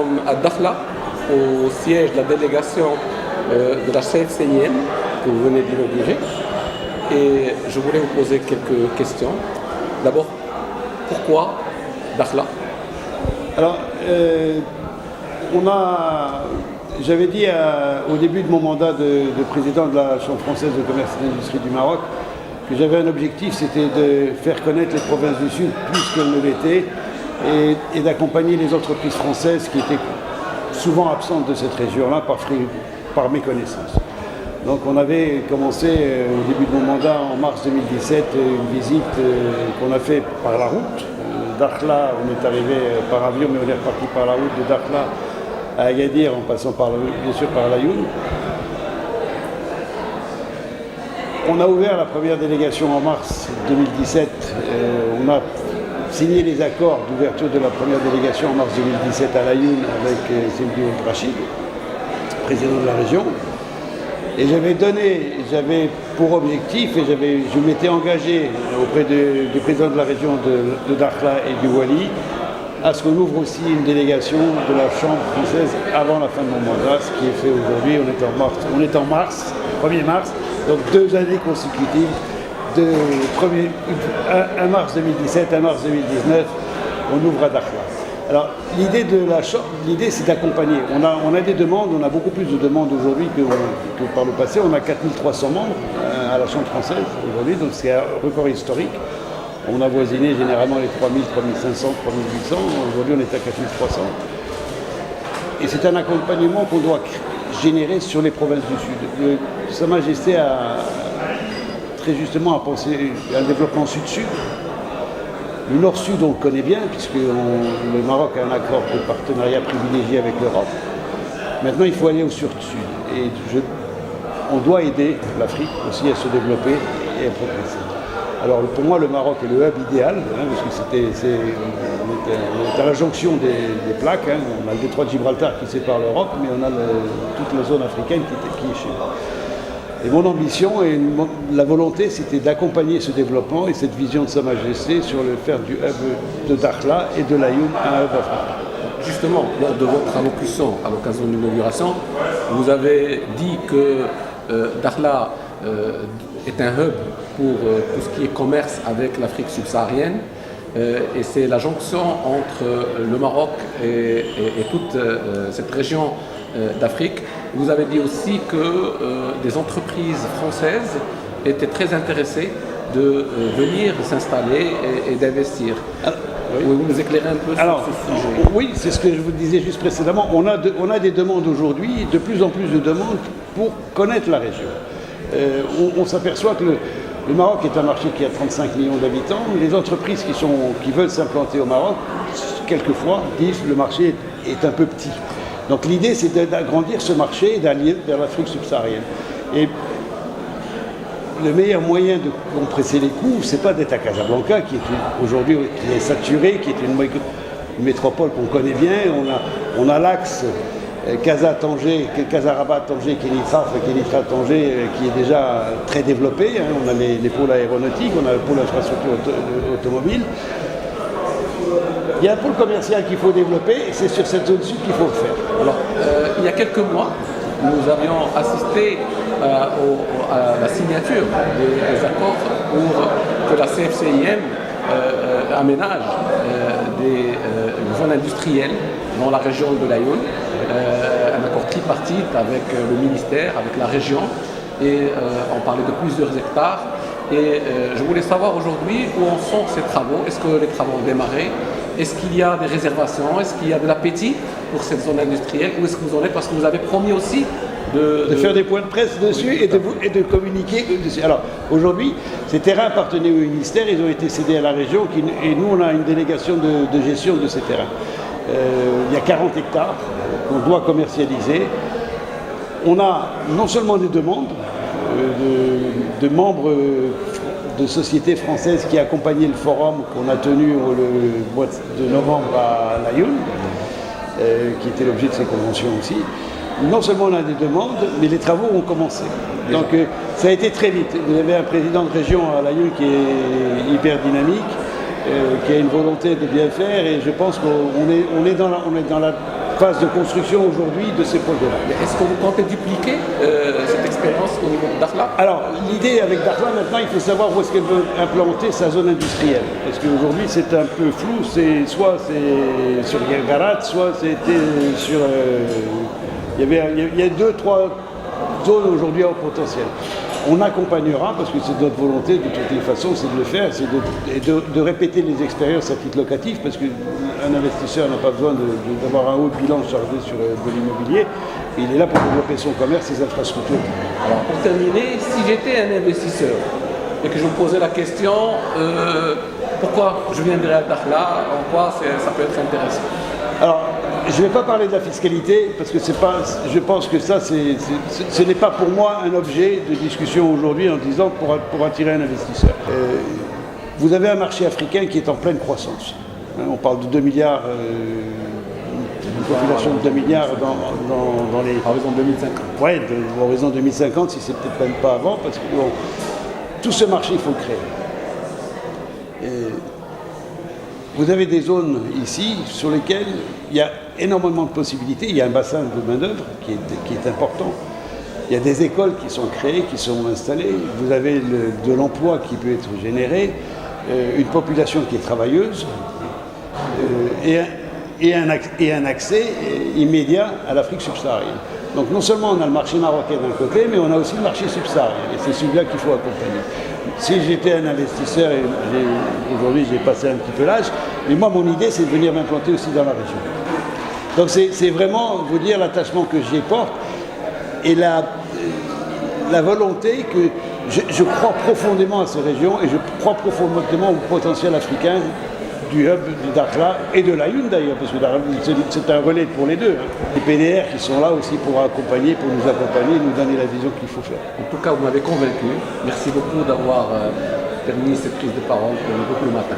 sommes à Dakhla, au siège de la délégation de la CFCIM que vous venez d'inaugurer. Et je voulais vous poser quelques questions. D'abord, pourquoi Dakhla? Alors, j'avais dit au début de mon mandat de président de la Chambre française de commerce et d'industrie du Maroc que j'avais un objectif, c'était de faire connaître les provinces du Sud plus qu'elles ne l'étaient et d'accompagner les entreprises françaises qui étaient souvent absentes de cette région-là par méconnaissance. Donc on avait commencé au début de mon mandat en mars 2017 une visite qu'on a fait par la route. Dakhla, on est arrivé par avion, mais on est reparti par la route de Dakhla à Agadir en passant bien sûr par Laayoune. On a ouvert la première délégation en mars 2017. On a signé les accords d'ouverture de la première délégation en mars 2017 à Laayoune avec Sidi Ould Rachid, président de la région. Et j'avais pour objectif, et je m'étais engagé auprès du président de la région de Dakhla et du Wali, à ce qu'on ouvre aussi une délégation de la Chambre française avant la fin de mon mandat, ce qui est fait aujourd'hui. On est en mars, 1er mars, donc 2 années consécutives, un mars 2017, un mars 2019, on ouvre à Dakhla. Alors l'idée c'est d'accompagner. On a des demandes, on a beaucoup plus de demandes aujourd'hui que par le passé. On a 4300 membres à la Chambre française aujourd'hui, donc c'est un record historique. On a voisiné généralement les 3000, 3500, 3800. Aujourd'hui, on est à 4300. Et c'est un accompagnement qu'on doit générer sur les provinces du Sud. Sa Majesté a très justement pensé à un développement Sud-Sud. Le Nord-Sud, on le connaît bien, puisque le Maroc a un accord de partenariat privilégié avec l'Europe. Maintenant, il faut aller au Sud-Sud. Et on doit aider l'Afrique aussi à se développer et à progresser. Alors pour moi, le Maroc est le hub idéal, parce que on est à la jonction des plaques. On a le détroit de Gibraltar qui sépare l'Europe, mais on a toute la zone africaine qui est chez nous. Et mon ambition et la volonté, c'était d'accompagner ce développement et cette vision de Sa Majesté sur le faire du hub de Dakhla et de Laayoune un hub africain. Justement, lors de votre allocution à l'occasion de l'inauguration, vous avez dit que Dakhla est un hub pour tout ce qui est commerce avec l'Afrique subsaharienne et c'est la jonction entre le Maroc et toute cette région d'Afrique. Vous avez dit aussi que des entreprises françaises étaient très intéressées de venir s'installer et d'investir. Pouvez-vous nous éclairer un peu sur ce sujet? Oui, c'est ce que je vous disais juste précédemment. On a des demandes aujourd'hui, de plus en plus de demandes pour connaître la région. On s'aperçoit que le Maroc est un marché qui a 35 millions d'habitants. Les entreprises qui veulent s'implanter au Maroc, quelquefois, disent que le marché est un peu petit. Donc l'idée, c'est d'agrandir ce marché et d'aller vers l'Afrique subsaharienne. Et le meilleur moyen de compresser les coûts, c'est pas d'être à Casablanca, qui est aujourd'hui saturé, qui est une métropole qu'on connaît bien. On a l'axe Casa-Tanger, Casa-Rabat-Tanger, Kenitra-Tanger, qui est déjà très développé. On a les pôles aéronautiques, on a le pôle infrastructure automobile. Il y a un pôle commercial qu'il faut développer et c'est sur cette zone sud qu'il faut le faire. Alors, il y a quelques mois, nous avions assisté à la signature des accords pour que la CFCIM aménage des zones industrielles dans la région de Laayoune, un accord tripartite avec le ministère, avec la région, et on parlait de plusieurs hectares. Et je voulais savoir aujourd'hui où en sont ces travaux. Est-ce que les travaux ont démarré? Est-ce qu'il y a des réservations? Est-ce qu'il y a de l'appétit pour cette zone industrielle? Où est-ce que vous en êtes? Parce que vous avez promis aussi de faire des points de presse dessus et de communiquer dessus. Alors aujourd'hui, ces terrains appartenaient au ministère, ils ont été cédés à la région et nous on a une délégation de gestion de ces terrains. Il y a 40 hectares qu'on doit commercialiser. On a non seulement des demandes de membres de sociétés françaises qui accompagnaient le forum qu'on a tenu le mois de novembre à Laayoune, qui était l'objet de ces conventions aussi. Non seulement on a des demandes, mais les travaux ont commencé. Donc ça a été très vite. Vous avez un président de région à Laayoune qui est hyper dynamique, qui a une volonté de bien faire, et je pense qu'on est dans la phase de construction aujourd'hui de ces projets-là. Mais est-ce que vous comptez dupliquer cette expérience au niveau de Dakhla? Alors, l'idée avec Dakhla, maintenant, il faut savoir où est-ce qu'elle veut implanter sa zone industrielle. Parce qu'aujourd'hui, c'est un peu flou. Soit c'est sur Guergarat, soit c'était sur... il y a 2-3 zones aujourd'hui au potentiel. On accompagnera, parce que c'est notre volonté de toutes les façons, c'est de le faire, c'est de répéter les expériences à titre locatif, parce qu'un investisseur n'a pas besoin d'avoir un haut bilan chargé sur de l'immobilier. Il est là pour développer son commerce, ses infrastructures. Alors pour terminer, si j'étais un investisseur et que je me posais la question, pourquoi je viendrais à Dakhla, en quoi ça peut être intéressant? Alors, je ne vais pas parler de la fiscalité, parce que je pense que ça, ce n'est pas pour moi un objet de discussion aujourd'hui en disant pour attirer un investisseur. Vous avez un marché africain qui est en pleine croissance. On parle de 2 milliards, une population de 2 milliards dans les... Horizon 2050. Oui, de l'horizon 2050, si c'est peut-être même pas avant, parce que bon, tout ce marché, il faut le créer. Vous avez des zones ici sur lesquelles il y a énormément de possibilités. Il y a un bassin de main-d'œuvre qui est important. Il y a des écoles qui sont créées, qui sont installées. Vous avez de l'emploi qui peut être généré, une population qui est travailleuse et un accès immédiat à l'Afrique subsaharienne. Donc non seulement on a le marché marocain d'un côté, mais on a aussi le marché subsaharien. Et c'est celui-là qu'il faut accompagner. Si j'étais un investisseur, et aujourd'hui j'ai passé un petit peu l'âge, mais moi mon idée c'est de venir m'implanter aussi dans la région. Donc c'est vraiment vous dire l'attachement que j'y porte et la volonté que je crois profondément à ces régions et je crois profondément au potentiel africain du hub de Dakhla et de l'Aïn d'ailleurs, parce que c'est un relais pour les deux. Les PDR qui sont là aussi pour nous accompagner, nous donner la vision qu'il faut faire. En tout cas, vous m'avez convaincu. Merci beaucoup d'avoir permis cette prise de parole pour le groupe le matin.